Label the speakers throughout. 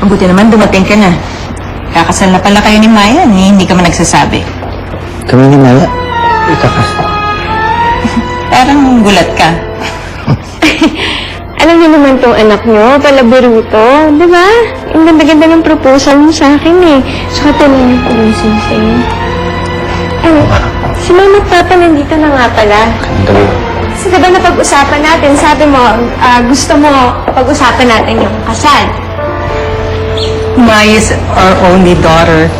Speaker 1: Mabuti naman dumating ka na. Kakasal na pala kayo ni Maya, hindi ka man nagsasabi.
Speaker 2: Kami ni Maya, ikakasal.
Speaker 1: Parang gulat ka.
Speaker 3: Alam niyo naman tong anak niyo, palabiruto. Diba? Ang ganda-ganda ng proposal mo sa akin eh. Saka tanongin ko yung sa'yo. Ano, si Mama at Papa nandito na nga pala.
Speaker 2: Dali.
Speaker 3: Kasi diba napag-usapan natin, sabi mo, gusto mo pag-usapan natin yung kasal.
Speaker 1: Maya is our only daughter.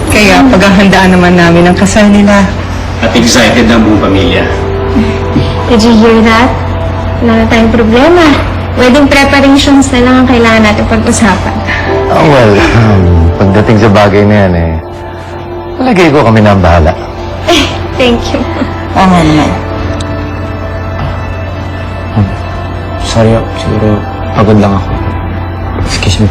Speaker 1: Kaya paghahandaan naman namin ang kasal nila.
Speaker 4: At excited na ang buong pamilya.
Speaker 3: Did you hear that? Wala na tayong problema. Wedding preparations na lang ang kailangan natin pag-usapan.
Speaker 2: Oh, well, pagdating sa bagay na yan palagay ko kami na ang bahala.
Speaker 3: Thank you.
Speaker 1: Oo naman.
Speaker 2: Sorry, siguro pagod lang ako. Excuse me.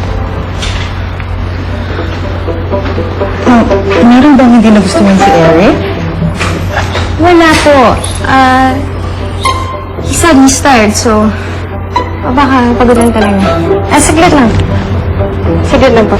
Speaker 1: Meron bang hindi nagustuhan si Eric?
Speaker 3: Wala po. He said he's tired, so... baka pagod lang talaga. Saglit lang. Saglit lang po.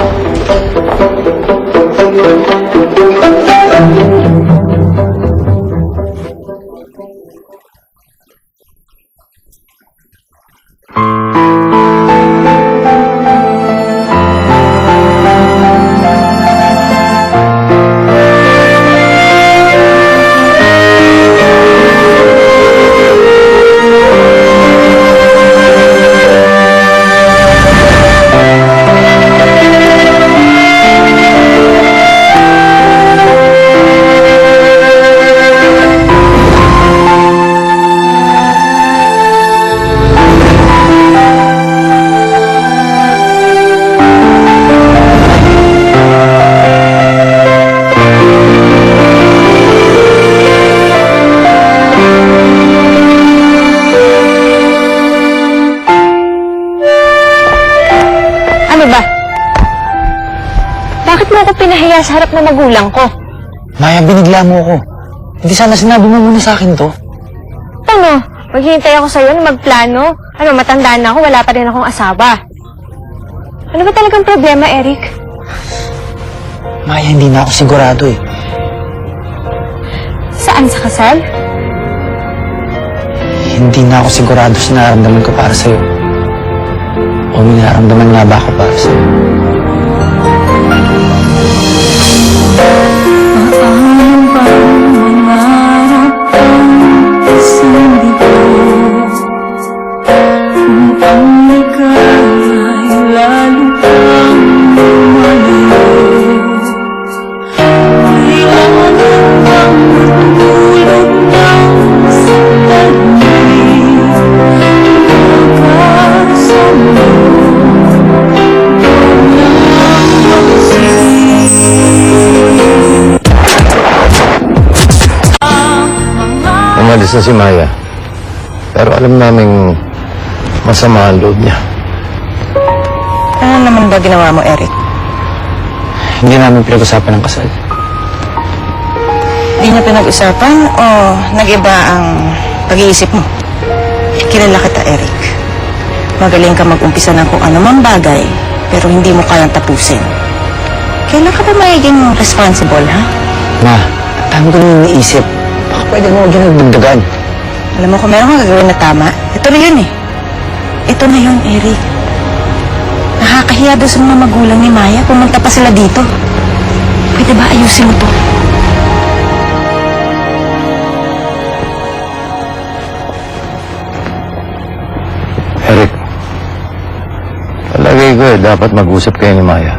Speaker 3: Bakit mo ako pinahiya sa harap ng magulang ko?
Speaker 2: Maya, binigla mo ako. Hindi sana sinabi mo muna sa akin to.
Speaker 3: Ano? Maghihintay ako sa'yo na magplano? Ano, matanda na ako, wala pa rin akong asawa. Ano ba talagang problema, Eric?
Speaker 2: Maya, hindi na ako sigurado
Speaker 3: Saan sa kasal?
Speaker 2: Hindi na ako sigurado sa nararamdaman ko para sa'yo. O may nararamdaman nga ba ako para sa'yo? Umalis na si Maya. Pero alam naming masama ang loob niya.
Speaker 1: Ano naman ba ginawa mo, Eric?
Speaker 2: Hindi namin pinag-usapan ang kasal.
Speaker 1: Hindi niya pinag-usapan o nag-iba ang pag-iisip mo? Kilala kita, Eric. Magaling ka mag-umpisa ng kung anumang bagay, pero hindi mo kayang tapusin. Kailan ka ba magiging responsible, ha?
Speaker 2: Ma, ang dami ko nang iniisip. Baka pwede mo huwag yan nagdagdagan.
Speaker 1: Alam mo kung meron kang gagawin na tama, ito na yun eh. Ito na yun, Eric. Nakakahiya doon sa mga magulang ni Maya. Pumunta pa sila dito. Pwede ba ayusin mo to?
Speaker 2: Eric, palagay ko dapat mag-usap kayo ni Maya.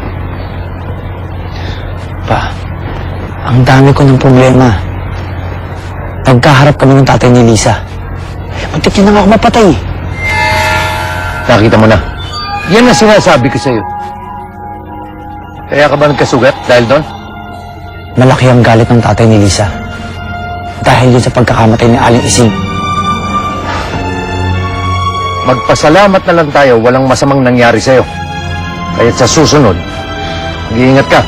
Speaker 2: Pa, ang dami ko ng problema. Pagkaharap kami ng tatay ni Lisa, muntik niya na nga ako mapatay. Nakita mo na. Yan ang sinasabi ko sa'yo. Kaya ka ba nagkasugat dahil doon? Malaki ang galit ng tatay ni Lisa. Dahil yun sa pagkakamatay ni Aling Ising. Magpasalamat na lang tayo, walang masamang nangyari sa'yo. Kaya't sa susunod, mag-iingat ka.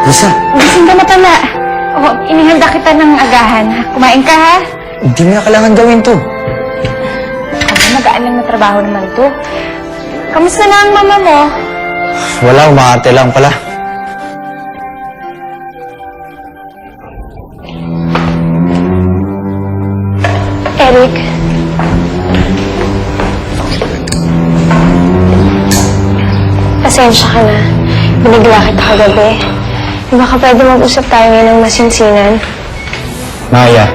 Speaker 2: Lisa,
Speaker 3: Gising ka na pala. Oh, inihanda kita ng agahan. Kumain ka, ha?
Speaker 2: hindi mo na kailangan gawin to.
Speaker 3: Magaan lang na trabaho naman to. Kamusta na ang mama mo?
Speaker 2: Wala, umaarte lang pala.
Speaker 3: Eric. Pasensya ka na. Binigla kita kagabi. Baka pwede mag-usap tayo ngayon ng masinsinan.
Speaker 2: Maya,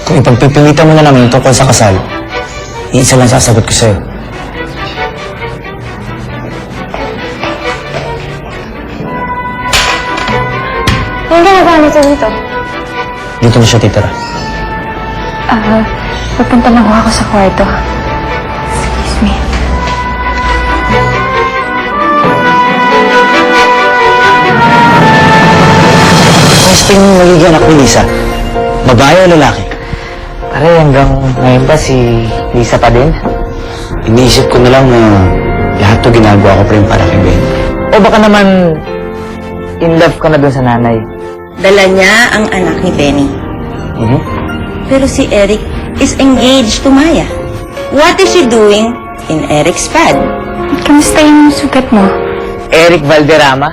Speaker 2: kung ipagpipilitan mo na namin tungkol sa kasal, iisa lang sasagot ko sa'yo.
Speaker 3: Anong ginagawa nito dito?
Speaker 2: Dito na siya titira.
Speaker 3: Pupunta lang ako sa kwarto. Excuse me.
Speaker 2: Gusto yung magiging anak ni Lisa? Babae o lalaki?
Speaker 5: Pare, hanggang ngayon ba si Lisa pa din?
Speaker 2: Iniisip ko na lang na lahat to ginagawa ko pa rin para kay Ben.
Speaker 5: O baka naman in love ka na dun sa nanay?
Speaker 1: Dala niya ang anak ni Benny. Pero si Eric is engaged to Maya. What is she doing in Eric's pad?
Speaker 3: Kamusta yung sugat mo?
Speaker 5: Eric Valderrama?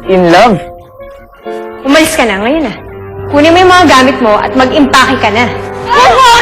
Speaker 5: In love?
Speaker 3: Umalis ka na ngayon, ah. Kunin mo yung mga gamit mo at mag-impake ka na. Oh,